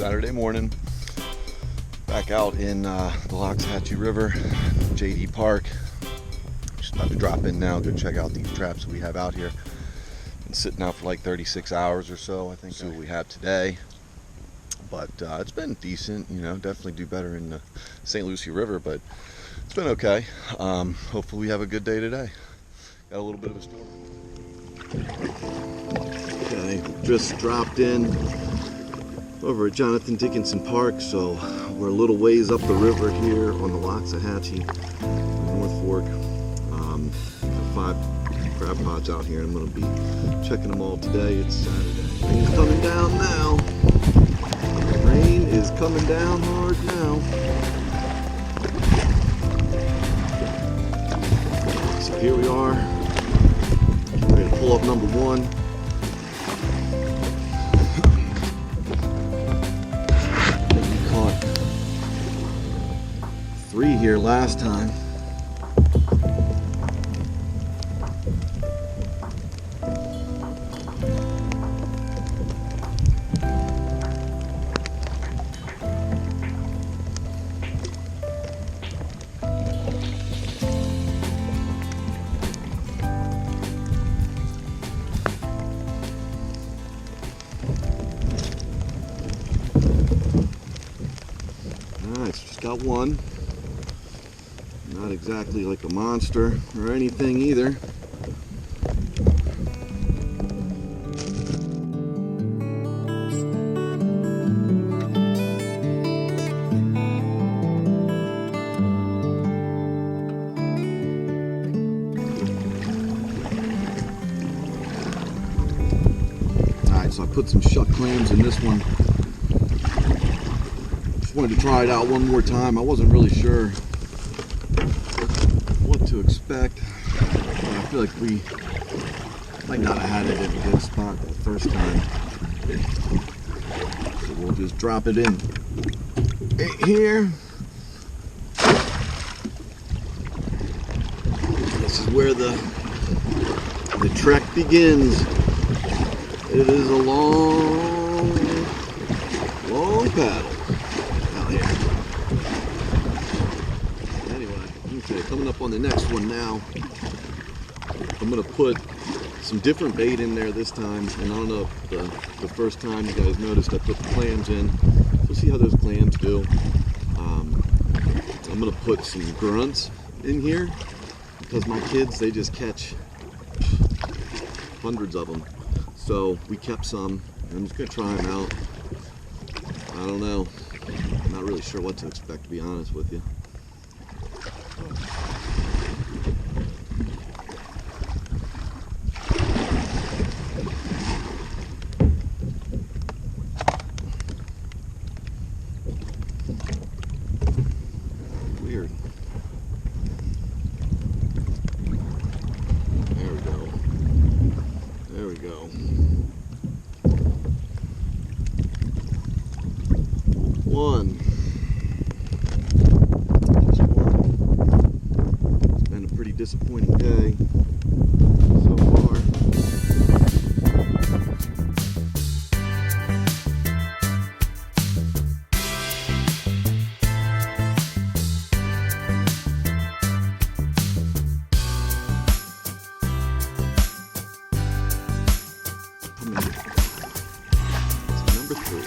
Saturday morning, back out in the Loxahatchee River, JD Park. Just about to drop in now, go check out these traps that we have out here. Been sitting out for like 36 hours or so, I think. So we have today, but it's been decent. You know, definitely do better in the St. Lucie River, but it's been okay. Hopefully we have a good day today. Got a little bit of a storm. Okay, just dropped in over at Jonathan Dickinson Park, so we're a little ways up the river here on the Loxahatchee North Fork. Got 5 crab pots out here, and I'm going to be checking them all today. It's Saturday. Rain's coming down now. Rain is coming down hard now. So here we are. Ready to pull up number 1. We caught 3 here last time. Alright, so just got 1. Not exactly like a monster or anything either. Alright, so I put some shuck clams in this one. Wanted to try it out one more time. I wasn't really sure what to expect. I feel like we might not have had it at a good spot the first time. So we'll just drop it in here. This is where the trek begins. It is a long paddle. Okay, coming up on the next one now. I'm gonna put some different bait in there this time, and I don't know if the first time you guys noticed I put the clams in. We'll see how those clams do. I'm gonna put some grunts in here because my kids, they just catch hundreds of them. So we kept some, and I'm just gonna try them out. I don't know. I'm not really sure what to expect, to be honest with you. Weird. There we go. There we go. One. Pretty disappointing day so far. It's number 3.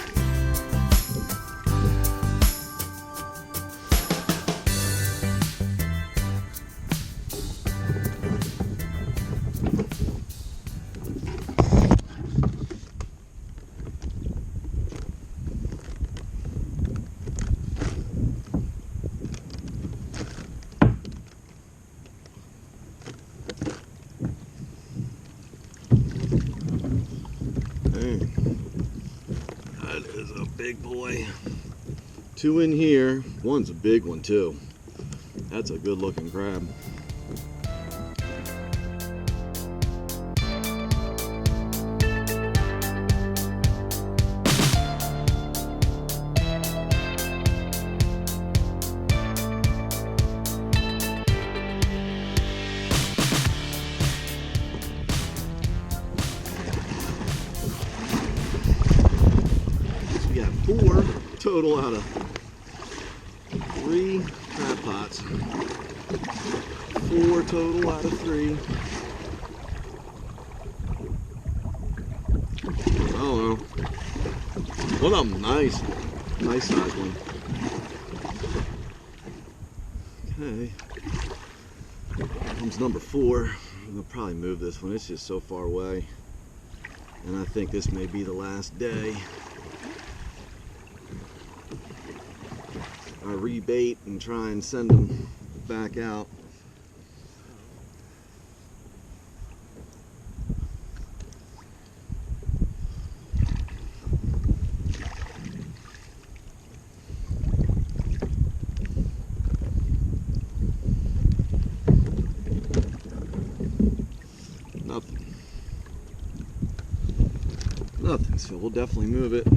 That is a big boy. 2 in here. One's a big one too. That's a good looking crab. We got 4. total out of 3 crab pots. 4 total out of 3. Oh, one of them, nice size one. Okay, here comes number 4. I'll probably move this one. It's just so far away, and I think this may be the last day. I rebait and try and send them back out. Nothing, so we'll definitely move it.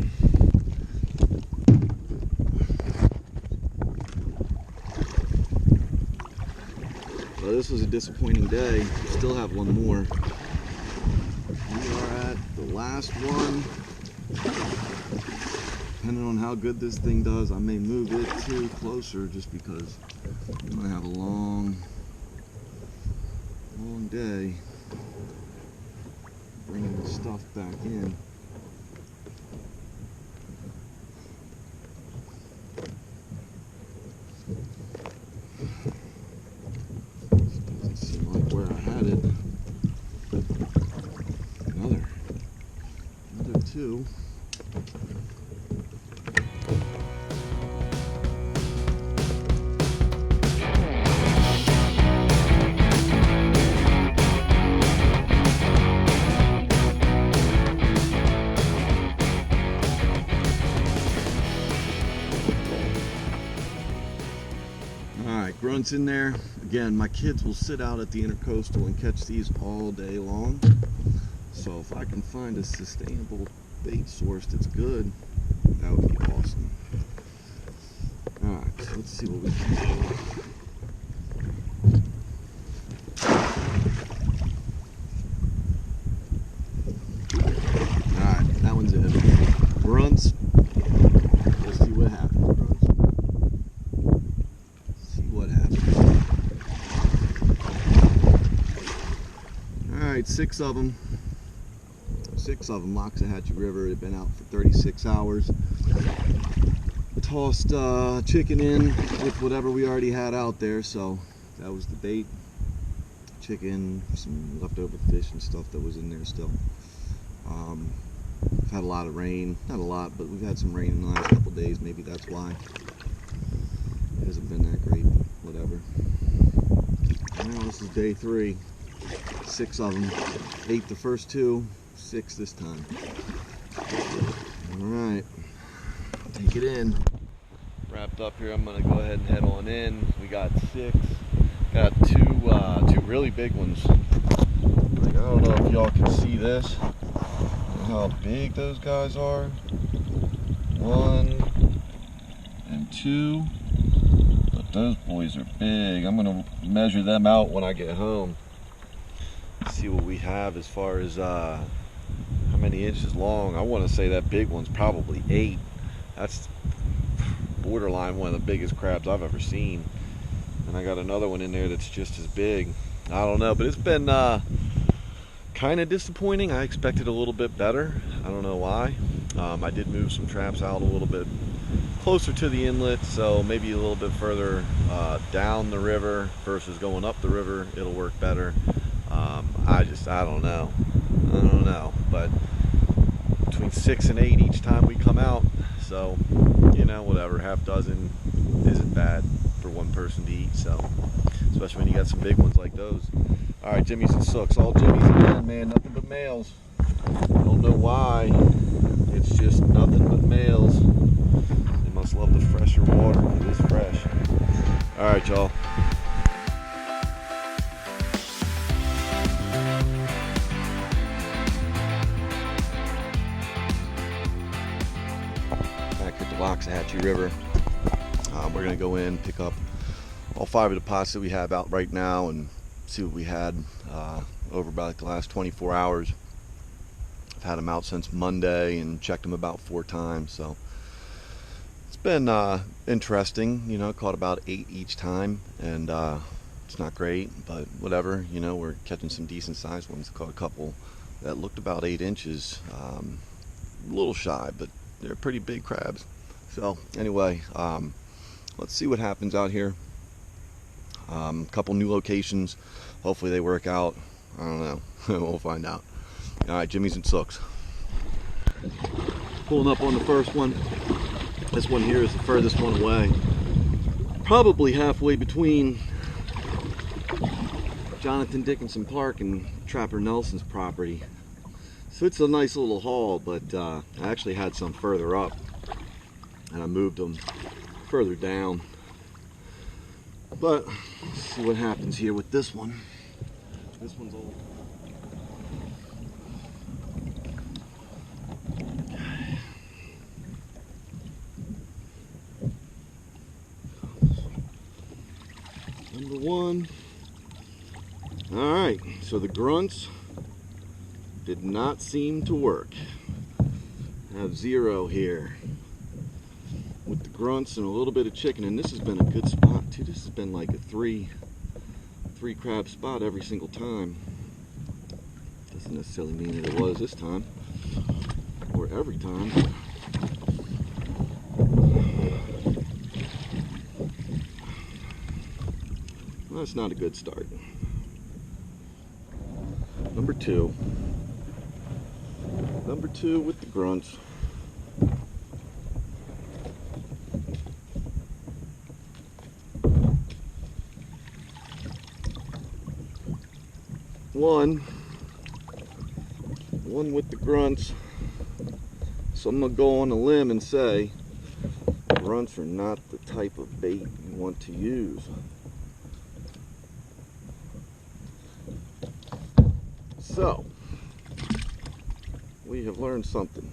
Well, this was a disappointing day. Still have one more. We are at the last one. Depending on how good this thing does, I may move it to closer just because I'm gonna have a long day bringing the stuff back in. Doesn't seem like where I had it. Another 2. Alright, Grunts in there. Again, my kids will sit out at the intercoastal and catch these all day long. So if I can find a sustainable bait source that's good, that would be awesome. Alright, so let's see what we can do. Alright, that one's it. Grunts. Let's see what happens. Alright, 6 of them. 6 of them, Loxahatchee River. They've been out for 36 hours. Tossed chicken in with whatever we already had out there, so that was the bait. Chicken, some leftover fish and stuff that was in there still. We've had a lot of rain. Not a lot, but we've had some rain in the last couple days. Maybe that's why. It hasn't been that great, but whatever. Now this is day 3. 6 of them. 8 the first 2, 6 this time. Alright, take it in. Wrapped up here, I'm gonna go ahead and head on in. We got 6. Got 2 really big ones. Like, I don't know if y'all can see this. Look how big those guys are. 1 and 2. But those boys are big. I'm gonna measure them out when I get home. See what we have as far as how many inches long. I want to say that big one's probably 8. That's borderline one of the biggest crabs I've ever seen. And I got another one in there that's just as big. I don't know, but it's been kind of disappointing. I expected a little bit better. I don't know why. I did move some traps out a little bit closer to the inlet, so maybe a little bit further down the river versus going up the river. It'll work better. I don't know, but between 6 and 8 each time we come out, so you know, whatever, half dozen isn't bad for one person to eat, so especially when you got some big ones like those. All right, jimmies and sooks, all jimmies again, man, nothing but males. I don't know why, it's just nothing but males. They must love the fresher water because it's fresh. All right, y'all. Loxahatchee River. We're going to go in, pick up all 5 of the pots that we have out right now and see what we had over about the last 24 hours. I've had them out since Monday and checked them about 4 times, so It's been interesting, you know, caught about 8 each time, and it's not great, but whatever, you know, we're catching some decent sized ones. Caught a couple that looked about 8 inches, a little shy, but they're pretty big crabs. So anyway, let's see what happens out here. A couple new locations, hopefully they work out. I don't know. We'll find out. All right, Jimmy's and Sooks. Pulling up on the first one. This one here is the furthest one away. Probably halfway between Jonathan Dickinson Park and Trapper Nelson's property. So it's a nice little haul, but I actually had some further up and I moved them further down. But let's see what happens here with this one. This one's old. Number one. All right, so the grunts did not seem to work. I have 0 here with the grunts and a little bit of chicken, and this has been a good spot too. This has been like a three crab spot every single time. Doesn't necessarily mean that it was this time or every time. Well, that's not a good start. Number two with the grunts. One with the grunts. So I'm gonna go on a limb and say grunts are not the type of bait you want to use. So we have learned something.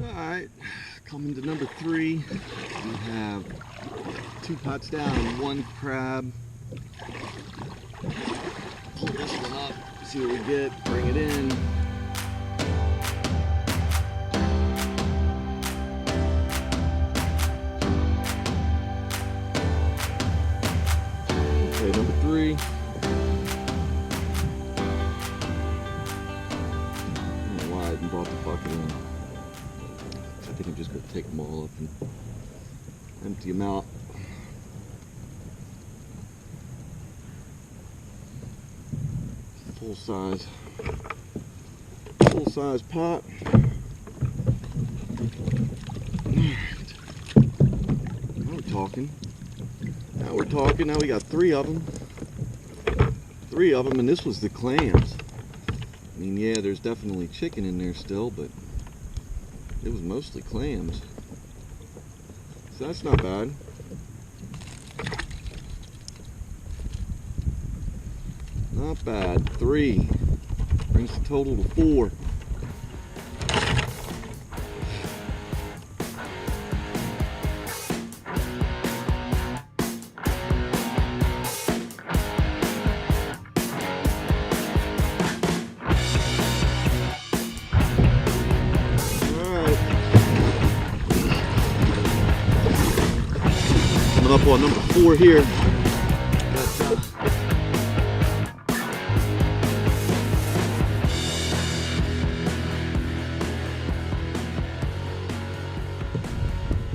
All right, coming to number 3, we have 2 pots down, 1 crab. Pull this one up, see what we get, bring it in. Okay, number 3. I don't know why I even brought the bucket in. I think I'm just going to take them all up and empty them out. Full size pot. Now we're talking. Now we got 3 of them. 3 of them, and this was the clams. I mean, yeah, there's definitely chicken in there still, but it was mostly clams. So that's not bad. Not bad. 3 brings the total to 4. Coming up on number 4 here.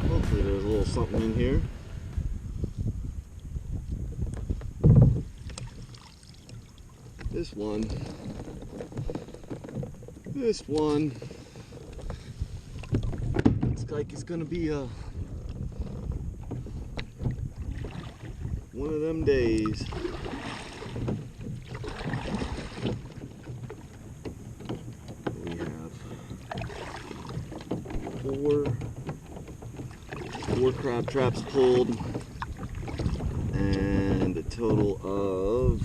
Hopefully there's a little something in here. This one. Looks like it's gonna be one of them days. We have 4 crab traps pulled and a total of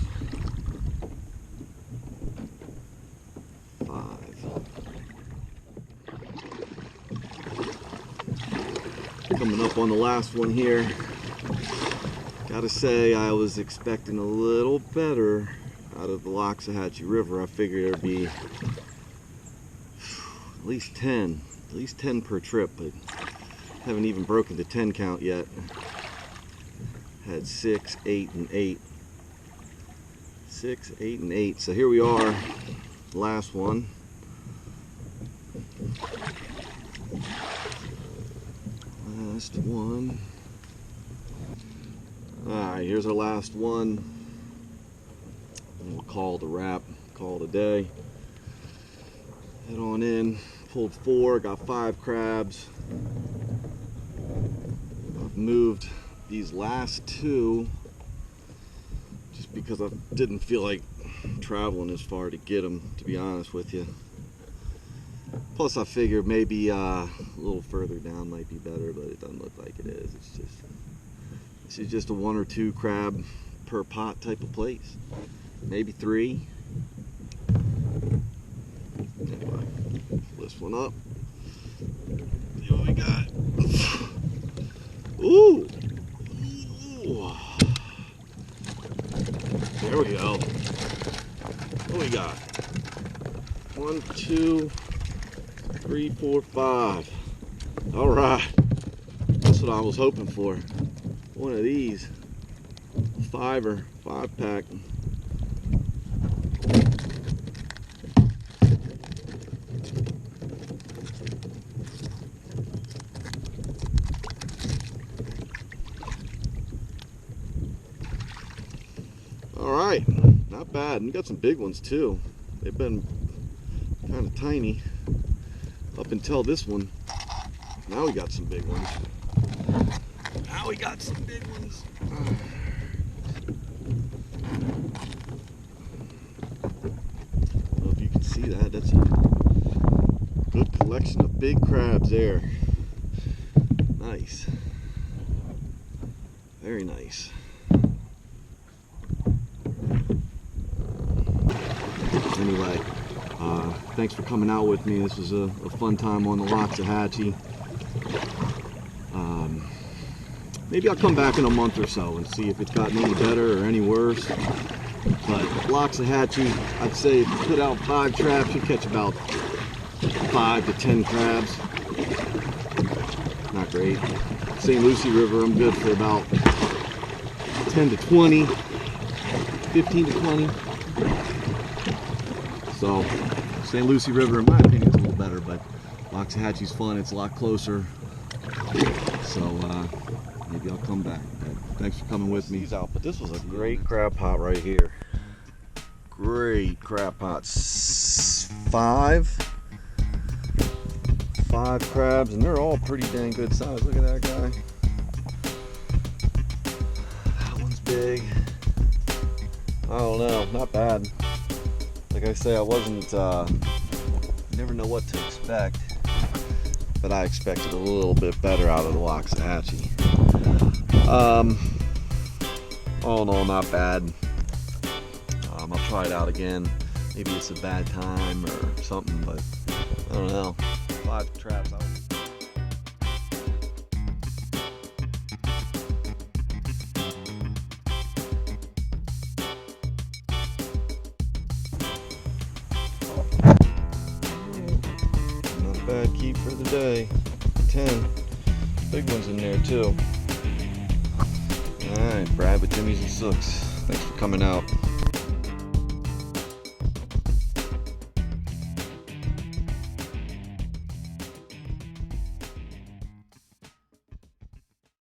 5. Coming up on the last one here. Gotta say, I was expecting a little better out of the Loxahatchee River. I figured there'd be a at least 10 per trip, but haven't even broken the 10 count yet. Had 6, 8, and 8. 6, 8, and 8. So here we are, last one. Last one. Alright, here's our last one. And we'll call it a wrap, call it a day. Head on in, pulled 4, got 5 crabs. I've moved these last 2 just because I didn't feel like traveling as far to get them, to be honest with you. Plus I figured maybe a little further down might be better, but it doesn't look like it is. This is just a 1 or 2 crab per pot type of place. Maybe 3. Anyway, pull this one up. See what we got. Ooh! Ooh. There we go. What do we got? 1, 2, 3, 4, 5. All right. That's what I was hoping for. One of these. 5-pack. Alright, not bad. And you got some big ones too. They've been kind of tiny up until this one. Now we got some big ones. Now we got some big ones. I don't know if you can see that. That's a good collection of big crabs there. Nice. Very nice. Anyway, thanks for coming out with me. This was a fun time on the Loxahatchee. Maybe I'll come back in a month or so and see if it's gotten any better or any worse. But Loxahatchee, I'd say if you put out 5 traps, you catch about 5 to 10 crabs. Not great. St. Lucie River, I'm good for about 10 to 20, 15 to 20. So, St. Lucie River, in my opinion, is a little better, but Loxahatchee's fun. It's a lot closer. So, maybe I'll come back. But thanks for coming with me. But this was a great crab pot right here. Great crab pots. 5 crabs, and they're all pretty dang good size. Look at that guy. That one's big. I don't know, not bad. Like I say, I wasn't, never know what to expect, but I expected a little bit better out of the Loxahatchee. All in all, not bad. I'll try it out again. Maybe it's a bad time or something, but I don't know. 5 traps out. Bad keep for the day. 10 big ones in there too. Alright, Brad with Jimmy's and Sooks. Thanks for coming out.